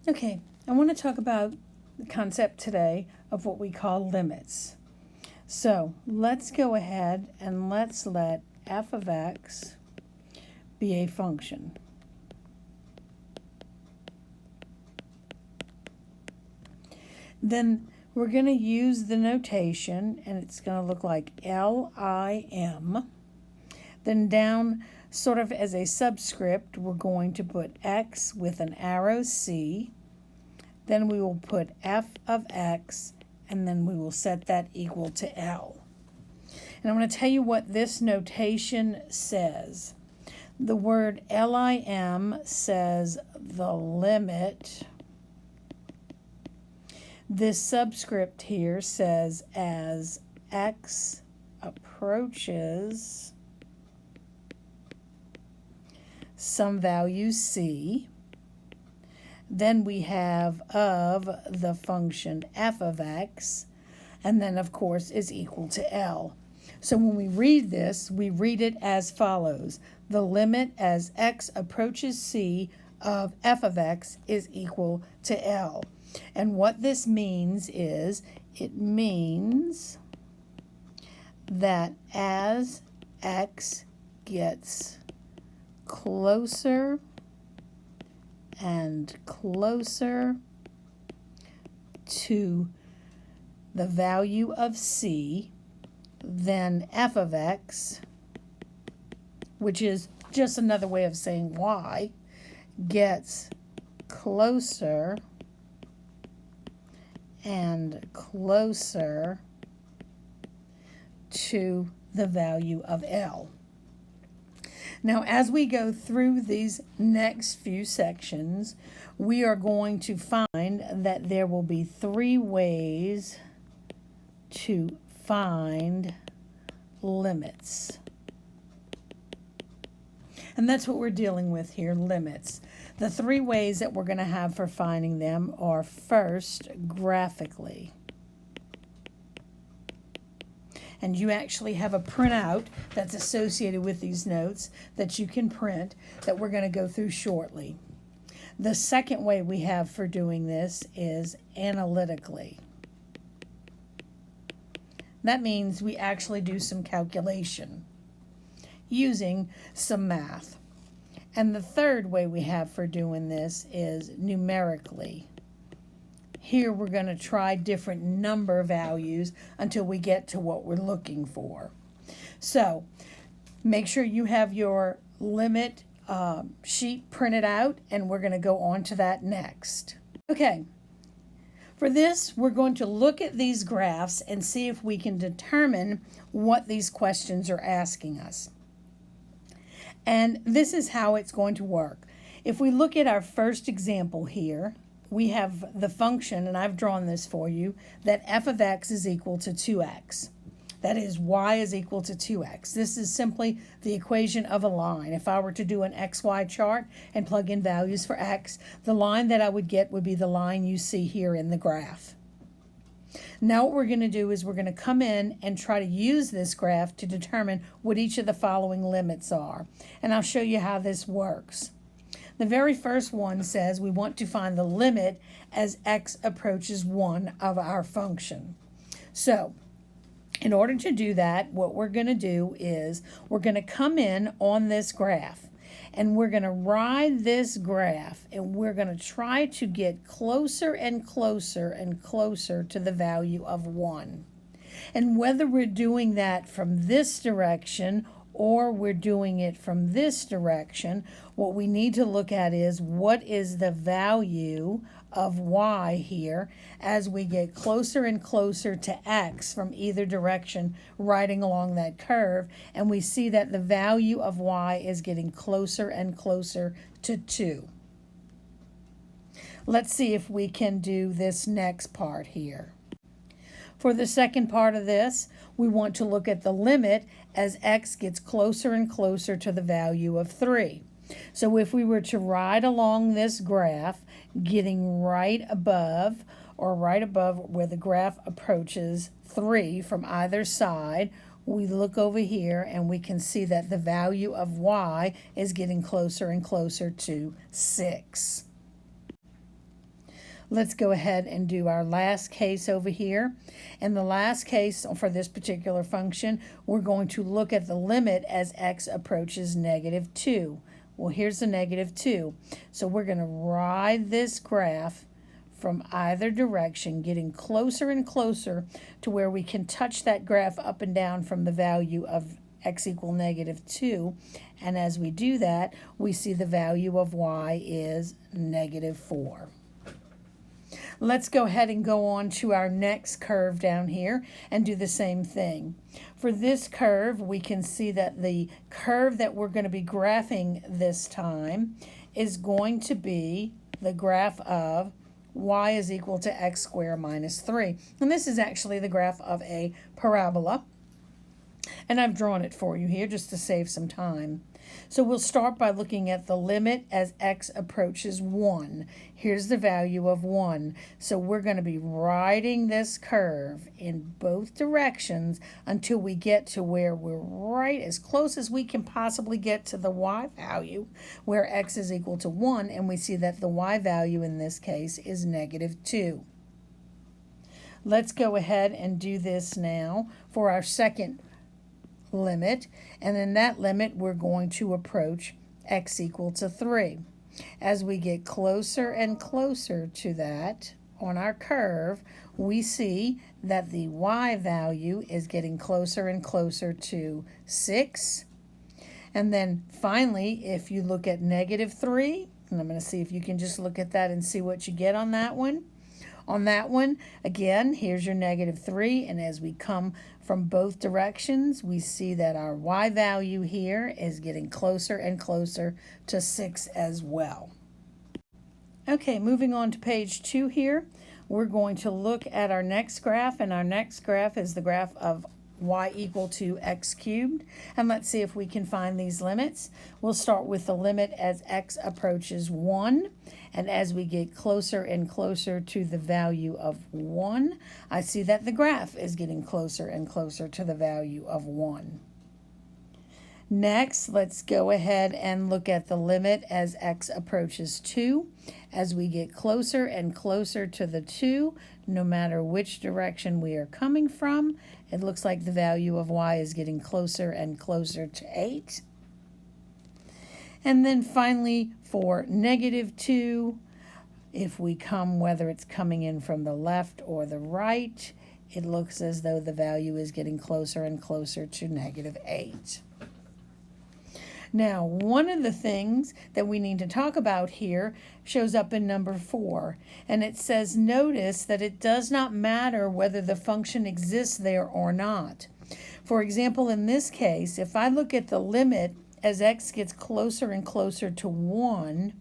Okay, I want to talk about the concept today of what we call limits. So let's go ahead and let's let f of x be a function. Then we're going to use the notation, and it's going to look like LIM. Then down sort of as a subscript, we're going to put x with an arrow C. Then we will put f of x, and then we will set that equal to L. And I'm going to tell you what this notation says. The word LIM says the limit. This subscript here says as x approaches some value c. Then we have of the function f of x, and then of course is equal to L. So when we read this, we read it as follows. The limit as x approaches c of f of x is equal to L. And what this means is, it means that as x gets closer and closer to the value of c, then f of x, which is just another way of saying y, gets closer and closer to the value of L. Now, as we go through these next few sections, we are going to find that there will be 3 ways to find limits. And that's what we're dealing with here, limits. The 3 ways that we're going to have for finding them are, first, graphically. And you actually have a printout that's associated with these notes that you can print that we're going to go through shortly. The second way we have for doing this is analytically. That means we actually do some calculation using some math. And the third way we have for doing this is numerically. Here we're going to try different number values until we get to what we're looking for. So make sure you have your limit sheet printed out, and we're going to go on to that next. Okay, for this we're going to look at these graphs and see if we can determine what these questions are asking us. And this is how it's going to work. If we look at our first example here, we have the function, and I've drawn this for you, that f of x is equal to 2x. That is, y is equal to 2x. This is simply the equation of a line. If I were to do an xy chart and plug in values for x, the line that I would get would be the line you see here in the graph. Now what we're going to do is we're going to come in and try to use this graph to determine what each of the following limits are. And I'll show you how this works. The very first one says we want to find the limit as x approaches 1 of our function. So in order to do that, what we're going to do is we're going to come in on this graph, and we're going to ride this graph, and we're going to try to get closer and closer and closer to the value of 1. And whether we're doing that from this direction or we're doing it from this direction, what we need to look at is what is the value of y here as we get closer and closer to x from either direction riding along that curve, and we see that the value of y is getting closer and closer to 2. Let's see if we can do this next part here. For the second part of this, we want to look at the limit as x gets closer and closer to the value of 3. So if we were to ride along this graph, getting right above where the graph approaches 3 from either side, we look over here and we can see that the value of y is getting closer and closer to 6. Let's go ahead and do our last case over here. In the last case for this particular function, we're going to look at the limit as x approaches -2. Well, here's the -2. So we're going to ride this graph from either direction, getting closer and closer to where we can touch that graph up and down from the value of x equal -2. And as we do that, we see the value of y is -4. Let's go ahead and go on to our next curve down here and do the same thing. For this curve, we can see that the curve that we're going to be graphing this time is going to be the graph of y is equal to x squared minus 3. And this is actually the graph of a parabola. And I've drawn it for you here just to save some time. So we'll start by looking at the limit as x approaches 1. Here's the value of 1. So we're going to be riding this curve in both directions until we get to where we're right as close as we can possibly get to the y value, where x is equal to 1, and we see that the y value in this case is -2. Let's go ahead and do this now for our second limit, and in that limit we're going to approach x equal to 3. As we get closer and closer to that on our curve, we see that the y value is getting closer and closer to 6. And then finally, if you look at -3, and I'm going to see if you can just look at that and see what you get on that one. On that one, again, here's your -3, and as we come from both directions, we see that our y value here is getting closer and closer to 6 as well. Okay, moving on to page 2 here, we're going to look at our next graph, and our next graph is the graph of y equal to x cubed. And let's see if we can find these limits. We'll start with the limit as x approaches 1. And as we get closer and closer to the value of 1, I see that the graph is getting closer and closer to the value of 1. Next, let's go ahead and look at the limit as x approaches 2. As we get closer and closer to the 2, no matter which direction we are coming from, it looks like the value of y is getting closer and closer to 8. And then finally, for -2, if we come, whether it's coming in from the left or the right, it looks as though the value is getting closer and closer to -8. Now, one of the things that we need to talk about here shows up in number 4, and it says, notice that it does not matter whether the function exists there or not. For example, in this case, if I look at the limit as x gets closer and closer to 1,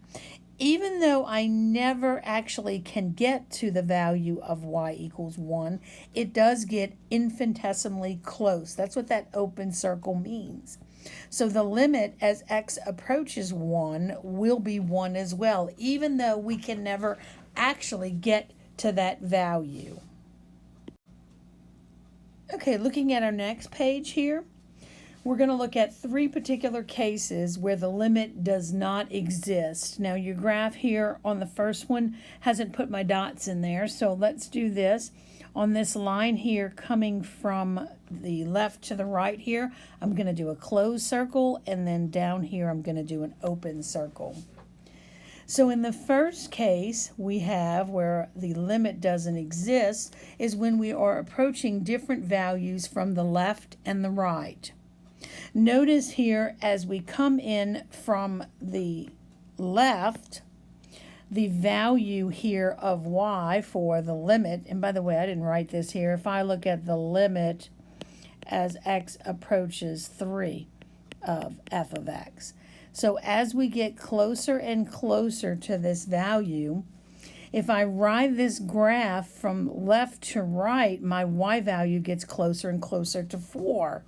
even though I never actually can get to the value of y equals 1, it does get infinitesimally close. That's what that open circle means. So the limit as x approaches 1 will be 1 as well, even though we can never actually get to that value. Okay, looking at our next page here, we're going to look at 3 particular cases where the limit does not exist. Now your graph here on the first one hasn't put my dots in there, so let's do this. On this line here coming from the left to the right here, I'm going to do a closed circle, and then down here I'm going to do an open circle. So in the first case we have where the limit doesn't exist is when we are approaching different values from the left and the right. Notice here as we come in from the left, the value here of y for the limit, and by the way, I didn't write this here. If I look at the limit as x approaches 3 of f of x. So as we get closer and closer to this value, if I ride this graph from left to right, my y value gets closer and closer to 4.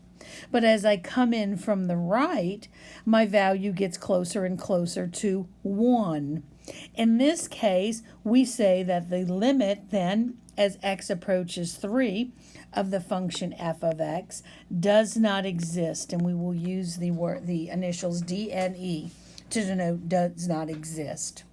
But as I come in from the right, my value gets closer and closer to 1. In this case, we say that the limit then, as x approaches 3 of the function f of x, does not exist, and we will use the initials d and e to denote does not exist.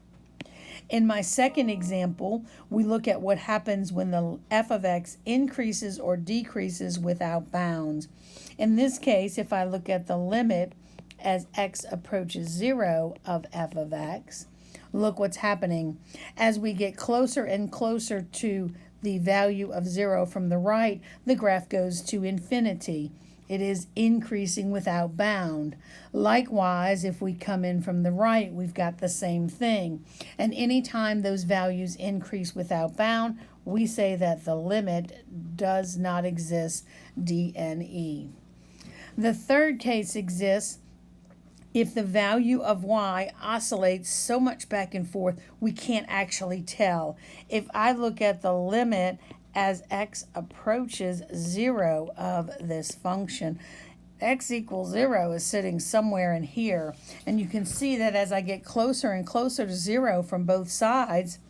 In my second example, we look at what happens when the f of x increases or decreases without bounds. In this case, if I look at the limit as x approaches 0 of f of x, look what's happening. As we get closer and closer to the value of 0 from the right, the graph goes to infinity. It is increasing without bound. Likewise, if we come in from the right, we've got the same thing. And anytime those values increase without bound, we say that the limit does not exist, DNE. The third case exists if the value of y oscillates so much back and forth, we can't actually tell. If I look at the limit as x approaches 0 of this function, x equals 0 is sitting somewhere in here. And you can see that as I get closer and closer to 0 from both sides,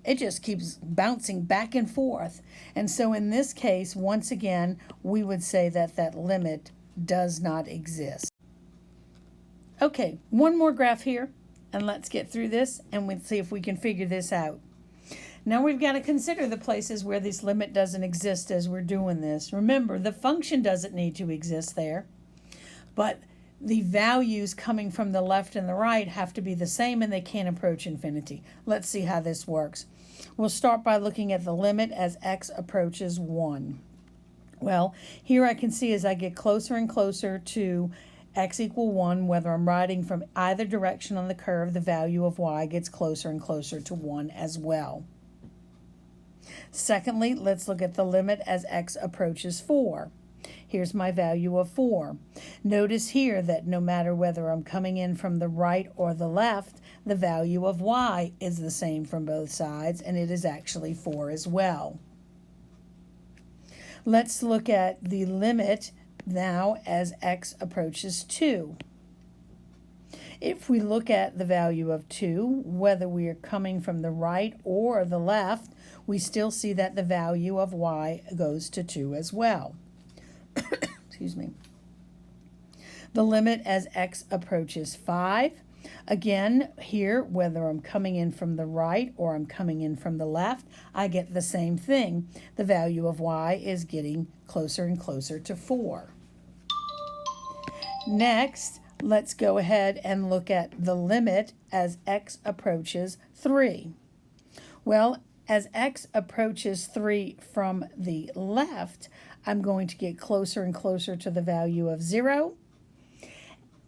it just keeps bouncing back and forth. And so in this case, once again, we would say that that limit does not exist. Okay, one more graph here, and let's get through this, and we'll see if we can figure this out. Now we've got to consider the places where this limit doesn't exist as we're doing this. Remember, the function doesn't need to exist there, but the values coming from the left and the right have to be the same, and they can't approach infinity. Let's see how this works. We'll start by looking at the limit as x approaches 1. Well, here I can see as I get closer and closer to x equal 1, whether I'm riding from either direction on the curve, the value of y gets closer and closer to 1 as well. Secondly, let's look at the limit as x approaches 4. Here's my value of 4. Notice here that no matter whether I'm coming in from the right or the left, the value of y is the same from both sides, and it is actually 4 as well. Let's look at the limit now as x approaches 2. If we look at the value of 2, whether we are coming from the right or the left, we still see that the value of y goes to 2 as well. Excuse me. The limit as x approaches 5. Again, here, whether I'm coming in from the right or I'm coming in from the left, I get the same thing. The value of y is getting closer and closer to 4. Next, let's go ahead and look at the limit as x approaches 3. Well, as x approaches 3 from the left, I'm going to get closer and closer to the value of 0.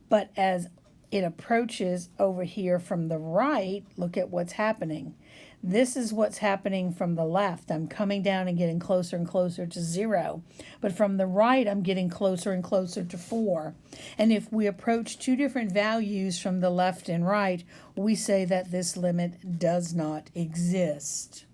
But as it approaches over here from the right, look at what's happening. This is what's happening from the left. I'm coming down and getting closer and closer to 0. But from the right, I'm getting closer and closer to 4. And if we approach two different values from the left and right, we say that this limit does not exist.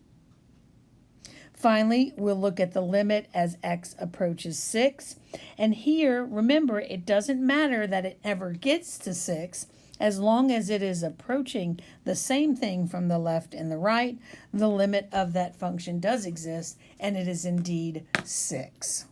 Finally, we'll look at the limit as x approaches 6. And here, remember, it doesn't matter that it ever gets to 6. As long as it is approaching the same thing from the left and the right, the limit of that function does exist, and it is indeed 6.